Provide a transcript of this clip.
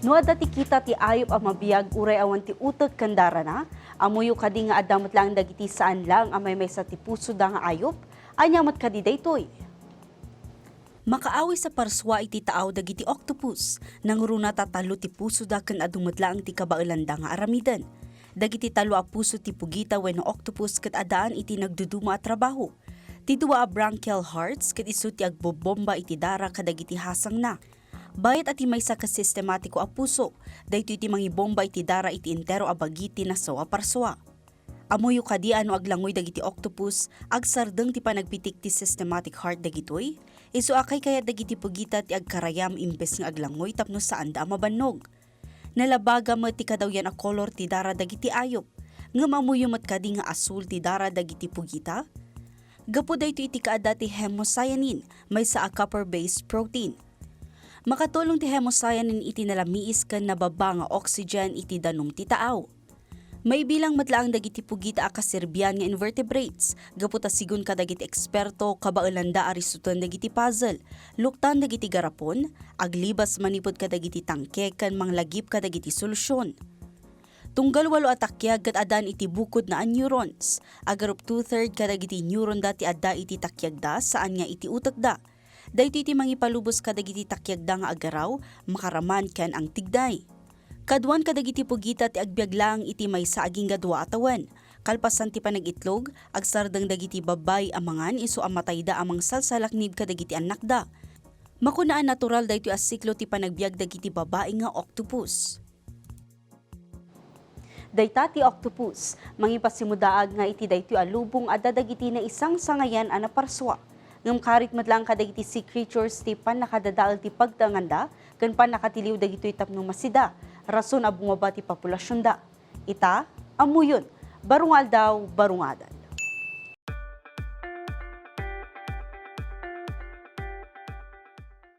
No dati kita ti ayop ang mabiyag uray awan ti utag kandara na, amuyo kadi nga adamot lang dagiti saan lang amay may sa ti puso da nga ayop, anyamat kadi daytoy. Makaawi sa parswa iti taaw dagiti octopus, nanguruna tatalo ti puso da ken adumot lang ti kabailan da nga aramidan. Dagiti talo a puso ti pugita wenno octopus ket adaan iti nagduduma a trabaho. Ti dua a branchial hearts ket isu ti agbobomba iti dara kadagiti hasang na. Bayat ati maysa ka sistematiko a puso, daytoy iti mangibomba iti dara iti entero a bagiti na sawa parswa. Amuyo kadi ano aglangoy dagiti octopus, agsardeng ti panagpitik ti systematic heart dagitoy, isu akay kaya dagiti pugita ti agkarayam imbes nga aglangoy tapno saan da mabannog. Nalabaga met ti kadawyan a kolor ti dara dagiti ayop, nga mamuyo met kadi nga asul ti dara dagiti pugita. Gapu daytoy iti kaada ti hemocyanin, maysa a copper-based protein. Makatulong ti hemocyanin iti nalamiis ken nababa nga oxygen iti danum ti taaw. May bilang matlaang dagiti pugita a kaserbian nga invertebrates, gaputa sigun kadagiti eksperto kabaelanda arisutan dagiti puzzle, luktan dagiti garapon, aglibas manipod kadagiti tangke ken manglagip kadagiti solusyon. Tunggal walo atakyag ket adan iti bukod na neurons, agarup 2/3 kadagiti neuron dati adda iti takyagda saan nga iti utek da. Daytoy iti mangipalubos kadagiti takyagda nga agaraw, makaraman ken ang tigday. Kaduan kadagiti pugita ti agbiag lang iti maysa aging gadwa atawan. Kalpasan ti panagitlog, agsardeng dagiti babay amangan isu amatayda amang salsalaknib kadagiti anak da. Makunaan natural daytoy a siklo ti panagbiag dagiti babae nga octopus. Dayta ti octopus, mangipasimudaag nga iti daytoy a lubong adda dagiti na isang sangayan a naparswa. Ngem karit madlang kadagiti sea creatures ti panakadadaal ti pagtanganda ken panakatiliw dagitoy tapno masida, rason a bumaba ti populasyon da. Ita, amuyon, barungal daw barungadan.